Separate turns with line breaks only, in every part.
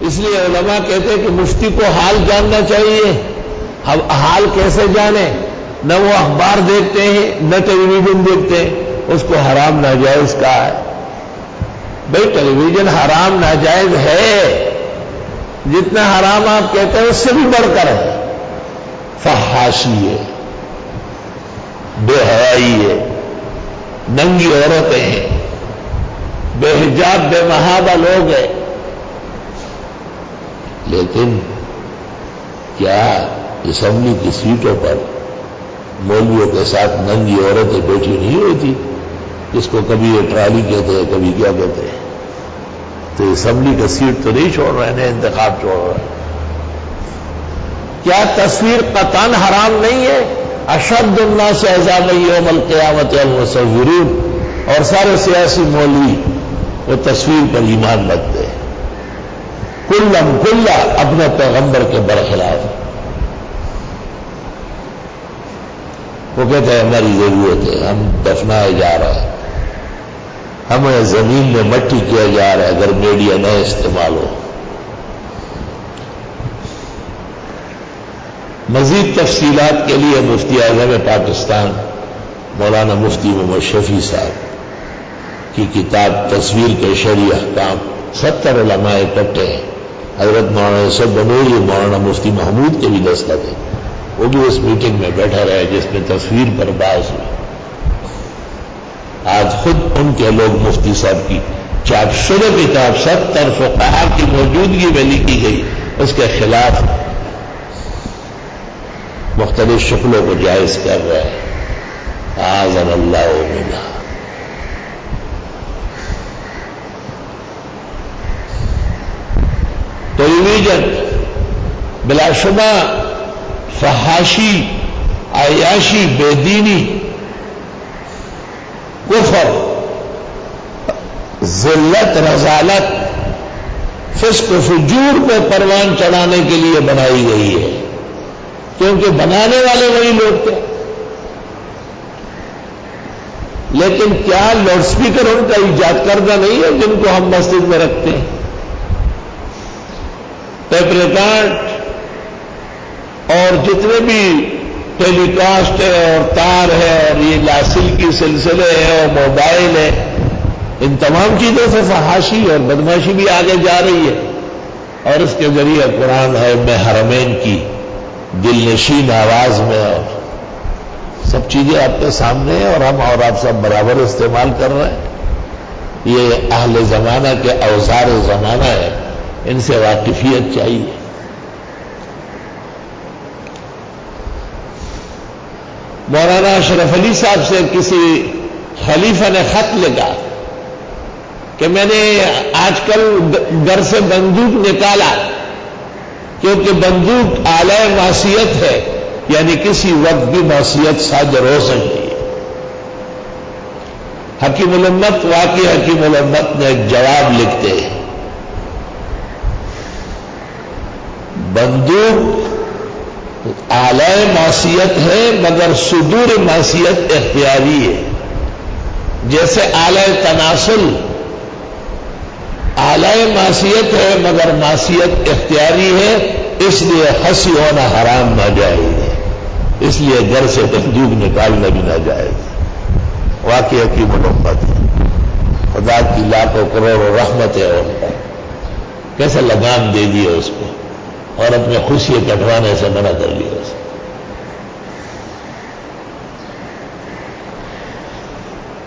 اس لیے علماء کہتے ہیں کہ مفتی کو حال جاننا چاہیے. اب حال کیسے جانے؟ نہ وہ اخبار دیکھتے ہیں نہ ٹیلی ویژن دیکھتے ہیں. اس کو حرام ناجائز کہا ہے. بھائی ٹیلی ویژن حرام ناجائز ہے، جتنا حرام آپ کہتے ہیں اس سے بھی بڑھ کر ہے. فحاشی ہے، بے حیائی ہے، ننگی عورتیں ہیں، بے حجاب بے محابہ لوگ ہیں. لیکن کیا اسمبلی کی سیٹوں پر مولویوں کے ساتھ ننگی عورتیں بیٹھی نہیں ہوتی؟ جس کو کبھی یہ ٹرالی کہتے ہیں کبھی کیا کہتے ہیں. تو اسمبلی کا سیٹ تو نہیں چھوڑ رہے ہیں، انتخاب چھوڑ رہے ہیں. کیا تصویر قطعاً حرام نہیں ہے؟ اشد الناس عذابا یوم القیامت المصورون. اور سارے سیاسی مولوی وہ تصویر پر ایمان رکھتے ہیں، کلم کلہ اپنے پیغمبر کے برخلاف. وہ کہتے ہیں ہماری ضرورت ہے، ہم دفنائے جا رہے ہیں، ہمیں زمین میں مٹی کیا جا رہا ہے اگر میڈیا نہ استعمال ہو. مزید تفصیلات کے لیے مفتی اعظم پاکستان مولانا مفتی محمد شفیع صاحب کی کتاب تصویر کے شرعی احکام 70 علماء اکٹھے ہیں. حضرت مولانا یوسف بنوری مولانا مفتی محمود کے بھی دستخط ہیں. وہ بھی اس میٹنگ میں بیٹھا رہے جس میں تصویر پر بحث ہوئی. آج خود ان کے لوگ مفتی صاحب کی چاپ شدہ کتاب 70 فقہا کی موجودگی میں لکھی گئی، اس کے خلاف مختلف شکلوں کو جائز کر رہے ہیں. اعاذنا اللہ منہا. ٹیلی ویژن بلا شبہ فحاشی، عیاشی، بے دینی، کفر، ذلت، رذالت، فسق و فجور کو پروان چڑھانے کے لیے بنائی گئی ہے، کیونکہ بنانے والے وہی لوگ تھے. لیکن کیا لاؤڈ سپیکر ان کا ایجاد کردہ نہیں ہے جن کو ہم مسجد میں رکھتے ہیں؟ ٹیپ ریکارڈ اور جتنے بھی ٹیلی کاسٹ ہے اور تار ہے اور یہ لاسل کی سلسلے ہیں اور موبائل ہے، ان تمام چیزوں سے فحاشی اور بدماشی بھی آگے جا رہی ہے. اور اس کے ذریعے قرآن ہے میں حرمین کی دل نشین آواز میں، اور سب چیزیں آپ کے سامنے ہیں اور ہم اور آپ سب برابر استعمال کر رہے ہیں. یہ اہل زمانہ کے اوزار زمانہ ہے، ان سے واقفیت چاہیے. مولانا اشرف علی صاحب سے کسی خلیفہ نے خط لکھا کہ میں نے آج کل گھر سے بندوق نکالا کیونکہ بندوق اعلی معصیت ہے، یعنی کسی وقت بھی معصیت صادر ہو سکتی ہے. حکیم الامت واقعی حکیم الامت نے ایک جواب لکھتے ہیں، بندوق اعلی معصیت ہے مگر صدور معصیت اختیاری ہے. جیسے اعلی تناسل اعلی معصیت ہے مگر معصیت اختیاری ہے، اس لیے ہنسی ہونا حرام ناجائز ہے، اس لیے گھر سے بندوق نکالنا بھی ناجائز ہے. واقعی حکیم الامت ہے، خدا کی لاکھوں کروڑوں رحمت ہے، اور کیسے لگام دے دیے اس کو اور اپنے خوشی کٹوانے سے منع کر لیا اسے.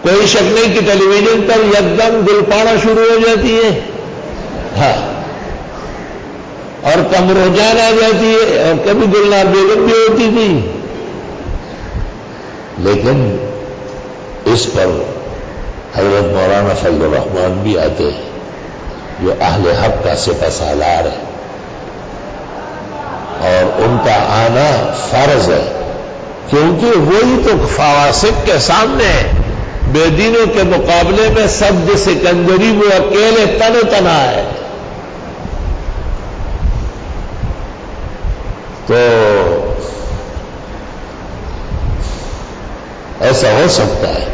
کوئی شک نہیں کہ ٹیلی ویژن پر یکدم گلپاڑا شروع ہو جاتی ہے، ہاں، اور کم روجان آ جاتی ہے، اور کبھی گلنار بیگم بھی ہوتی تھی. لیکن اس پر حضرت مولانا فضل الرحمان بھی آتے ہیں جو اہل حق کا سپہ سالار ہے، اور ان کا آنا فرض ہے کیونکہ وہی تو فواسق کے سامنے ہے. بے دینوں کے مقابلے میں سب سکندری وہ اکیلے تن تنا ہے. تو ایسا ہو سکتا ہے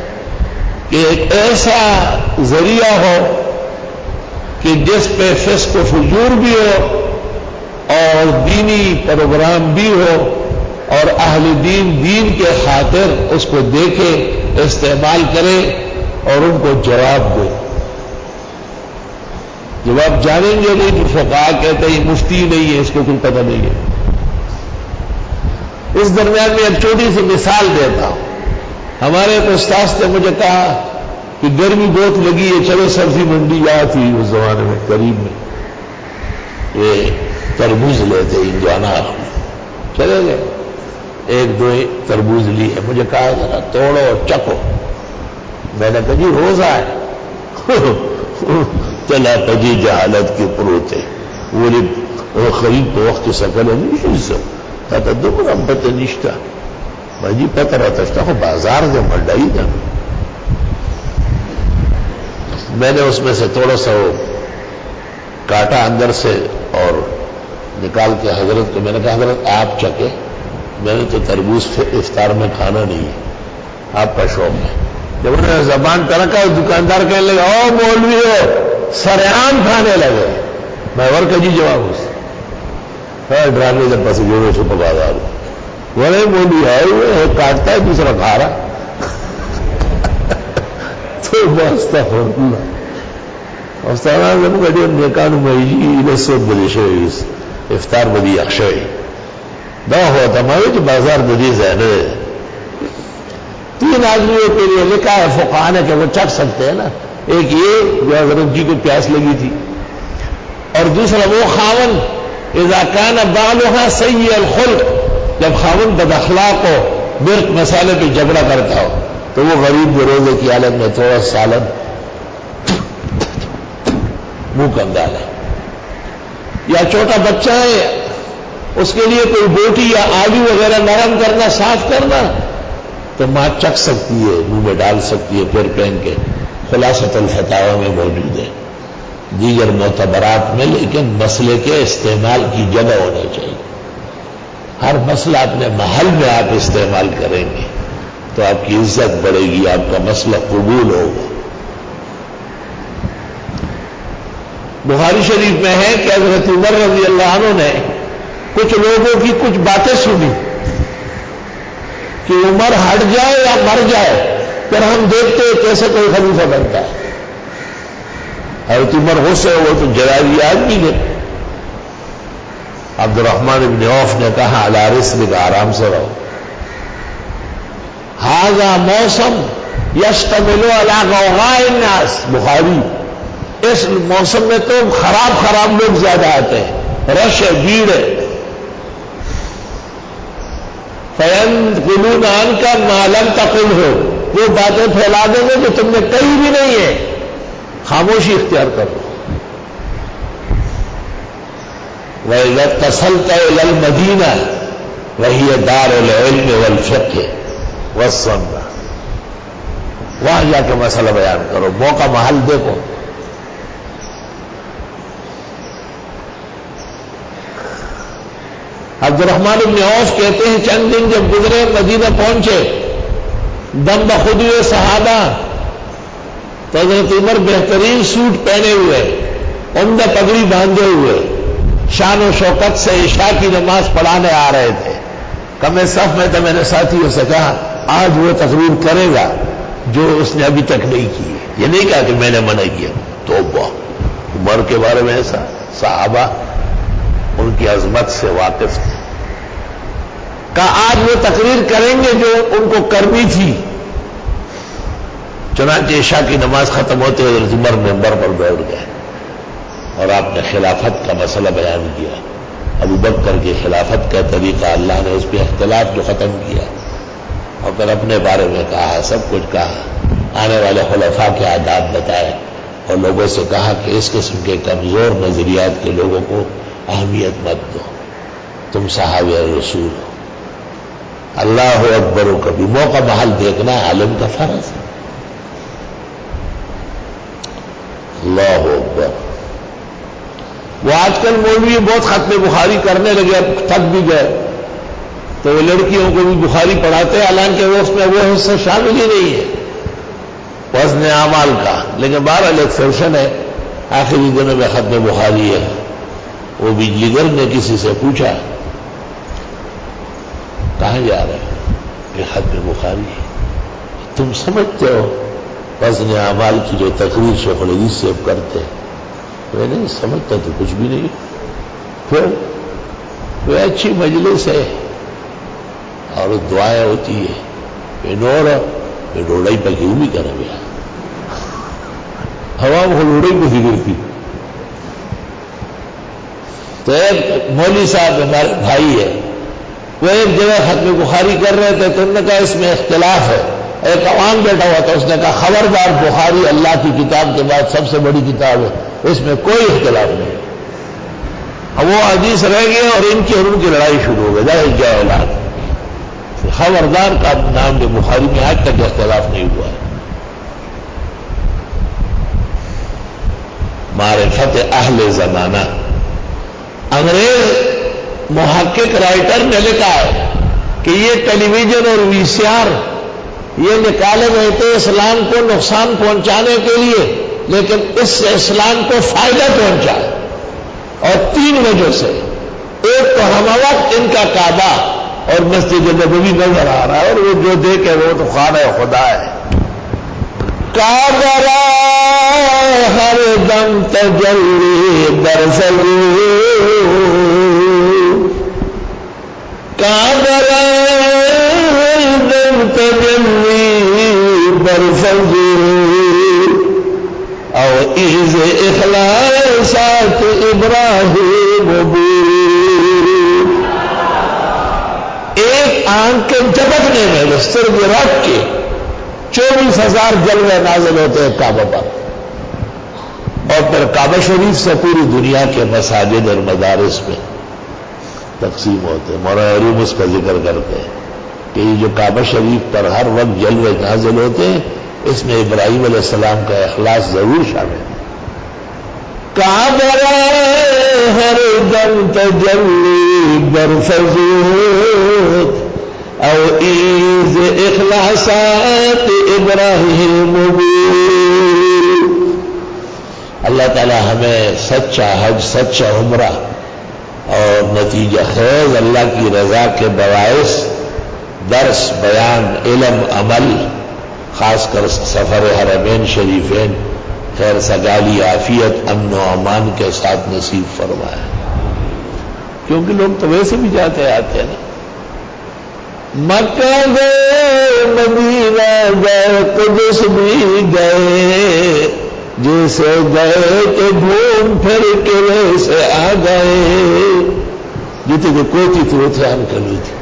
کہ ایک ایسا ذریعہ ہو کہ جس پہ فسق و فجور بھی ہو اور دینی پروگرام بھی ہو اور اہل دین کے خاطر اس کو دیکھے، استعمال کرے اور ان کو جواب دے۔ جب آپ جانیں گے نہیں کہ فقہاء کہتے ہیں مفتی نہیں ہے، اس کو کچھ پتہ نہیں ہے۔ اس درمیان میں ایک چھوٹی سی مثال دیتا ہوں۔ ہمارے ایک استاد نے مجھے کہا کہ گرمی بہت لگی ہے، چلو سبزی منڈی یہاں تھی اس زمانے میں قریب میں، یہ تربوز لیتے انجوانا، چلے گئے، ایک دو تربوز لی ہے، مجھے کہا ذرا توڑو اور چکو۔ میں نے کہا جی روزہ ہے۔ چلا پجی جہالت کے پروتے وہ خرید تو وقت سکل نہیں سب دم رمبت نشتا بھائی پتہ رہتا ہو بازار سے مڈائی تھا۔ میں نے اس میں سے تھوڑا سا وہ کاٹا اندر سے اور نکال کے حضرت کو میں نے کہا حضرت آپ چکے، میں نے تو تربوز افطار میں کھانا نہیں ہے، آپ کا شوق ہے۔ جب انہوں نے زبان ترکا دکاندار کہنے لگا او مولوی ہو، سرعام کھانے لگے۔ میں اور کجی جواب اس ڈرامے جب پاس جو سو بازار بولے مولوی آئے ہوئے ہے، کاٹتا ہے دوسرا کھا رہا تو نیکان میں سو بدی شویس افطار بدی اخشوی دا ہوا تمہارے جو بازار بدی زینے 3 آدمیوں کے لیے لکھا ہے فقہاء نے کہ وہ چکھ سکتے ہیں نا، ایک یہ جو حضرت جی کو پیاس لگی تھی، اور دوسرا وہ خاون اذا کان بالها سیء الخلق، جب خاون بد اخلاق ہو، مرچ مسالے پہ جھگڑا کرتا ہو تو وہ غریب کے روزے کی حالت میں تھوڑا سالن منہ کم ڈالے، یا چھوٹا بچہ ہے اس کے لیے کوئی بوٹی یا آلو وغیرہ نرم کرنا، صاف کرنا، تو ماں چکھ سکتی ہے، منہ میں ڈال سکتی ہے پھر پہن کے۔ خلاصۃ الفتاوی میں موجود ہے، دیگر معتبرات میں، لیکن مسئلے کے استعمال کی جگہ ہونا چاہیے۔ ہر مسئلہ اپنے محل میں آپ استعمال کریں گے تو آپ کی عزت بڑھے گی، آپ کا مسئلہ قبول ہوگا۔ بخاری شریف میں ہے کہ حضرت عمر رضی اللہ عنہ نے کچھ لوگوں کی کچھ باتیں سنی کہ عمر ہٹ جائے یا مر جائے پھر ہم دیکھتے ہیں کیسے کوئی خلیفہ بنتا ہے۔ حضرت عمر غصے ہوئے تو جلالی آدمی نے عبد الرحمن بن عوف نے کہا علی رسلک، آرام سے رہو، ھذا موسم یشتمل علی غوغاء الناس، بخاری، اس موسم میں تو خراب لوگ زیادہ آتے ہیں، رش ہے، بھیڑ ہے، فَيَنْقُلُونَ عَنْكَ مَا لَمْ تَقُلْهُ، وہ باتیں پھیلا دیں گے جو تم نے کہی بھی نہیں ہے، خاموشی اختیار کرو۔ وَإِذَا اتصلت إِلَى الْمَدِينَةِ وَهِيَ دَارُ الْعِلْمِ وَالْفِقْهِ وَالسُّنَّةِ، وہاں جا کے مسئلہ بیان کرو، موقع محل دیکھو۔ عبد الرحمن بن عوف کہتے ہیں چند دن جب گزرے، مدینہ پہنچے، دم بخود ہوئے صحابہ، تو حضرت عمر بہترین سوٹ پہنے ہوئے، عمدہ پگڑی باندھے ہوئے، شان و شوکت سے عشاء کی نماز پڑھانے آ رہے تھے۔ کم صف میں تو میں نے ساتھیوں سے کہا آج وہ تقریر کرے گا جو اس نے ابھی تک نہیں کی ہے، یہ نہیں کہا کہ میں نے منع کیا، توبہ، عمر کے بارے میں ایسا، صحابہ ان کی عظمت سے واقف تھے، کہا آج وہ تقریر کریں گے جو ان کو کرنی تھی۔ چنانچہ عشاء کی نماز ختم ہوتے ہوئے حضرت عمر منبر پر بیٹھ گئے اور آپ نے خلافت کا مسئلہ بیان کیا، ابو بکر کی خلافت کا طریقہ، اللہ نے اس پہ اختلاف جو ختم کیا، اور پھر اپنے بارے میں کہا، سب کچھ کہا، آنے والے خلفاء کے آداب بتائے، اور لوگوں سے کہا کہ اس قسم کے کمزور نظریات کے لوگوں کو اہمیت مت دو، تم صحابہ رسول ہو۔ اللہ اکبر، کبھی موقع محل دیکھنا عالم کا فرض ہے۔ اللہ اکبر۔ وہ آج کل مولوی بہت ختم بخاری کرنے لگے، اب تھک بھی گئے، تو وہ لڑکیوں کو بھی بخاری پڑھاتے ہیں، حالانکہ وہ اس میں وہ حصہ شامل ہی نہیں ہے وزن اعمال کا، لیکن بہرحال ایک فیشن ہے، آخری دنوں میں ختم بخاری ہے. وہ بجلی گر نے کسی سے پوچھا کہاں جا رہے ہیں؟ کہ ختم بخاری ہے. تم سمجھتے ہو وزن اعمال کی جو تقریر شیخ الحدیث سے اب کرتے ہیں؟ میں نہیں سمجھتا تو کچھ بھی نہیں. پھر وہ اچھی مجلس ہے اور دعائیں ہوتی ہے. نور ڈوڑائی پکی ہوئی کرے گیا ہوا وہ ڈوڑائی کو گرتی. تو ایک مولوی صاحب ہمارے بھائی ہے, وہ ایک جگہ ختم بخاری کر رہے تھے تو انہوں نے کہا اس میں اختلاف ہے. ایک عوام بیٹھا ہوا تھا, اس نے کہا خبردار, بخاری اللہ کی کتاب کے بعد سب سے بڑی کتاب ہے, اس میں کوئی اختلاف نہیں. اب وہ حدیث رہ گئے اور ان کی اور ان کی لڑائی شروع ہو گئی. ظاہر کیا اولاد خبردار کا نام جو بخاری میں آج تک اختلاف نہیں ہوا ہے. معرفت اہل زمانہ. انگریز محقق رائٹر نے لکھا ہے کہ یہ ٹیلی ویژن اور وی سی آر یہ نکالے گئے تھے اسلام کو نقصان پہنچانے کے لیے, لیکن اس سے اسلام کو فائدہ پہنچا, اور 3 وجہ سے. ایک تو ہم وقت ان کا کعبہ اور مسجد نبوی نظر آ رہا ہے, اور وہ جو دیکھے وہ تو خانہ خدا ہے. کعبہ ہر دم تجلی برفض, کعبہ ہر دم تجلی برفض, او ایز اخلاصات ابراہیم بیر. ایک آنکھ کے جھپکنے میں سرگ رکھ کے 24,000 جلوے نازل ہوتے ہیں کعبہ پر, اور پھر کعبہ شریف سے پوری دنیا کے مساجد اور مدارس میں تقسیم ہوتے ہیں. مولانا علوم اس کا ذکر کرتے ہیں کہ یہ جو کعبہ شریف پر ہر وقت جلوے نازل ہوتے ہیں, اس میں ابراہیم علیہ السلام کا اخلاص ضرور شامل ہے. کعبہ ہر دم تجلی برفض, او ایز اخلاصات ابراہیم بیر. اللہ تعالی ہمیں سچا حج, سچا عمرہ اور نتیجہ خیز اللہ کی رضا کے باعث درس, بیان, علم, عمل, خاص کر سفر حرمین شریفین خیر سگالی, عافیت, امن و امان کے ساتھ نصیب فرمائے. کیونکہ لوگ تو ویسے بھی جاتے آتے ہیں نا, مکہ گئے, مدینہ گئے, قدس بھی گئے, جیسے گئے کہ گھوم پھر کے ویسے آ گئے. جیتے جو کوئی تھی وہ تھے ہم کلی تھی.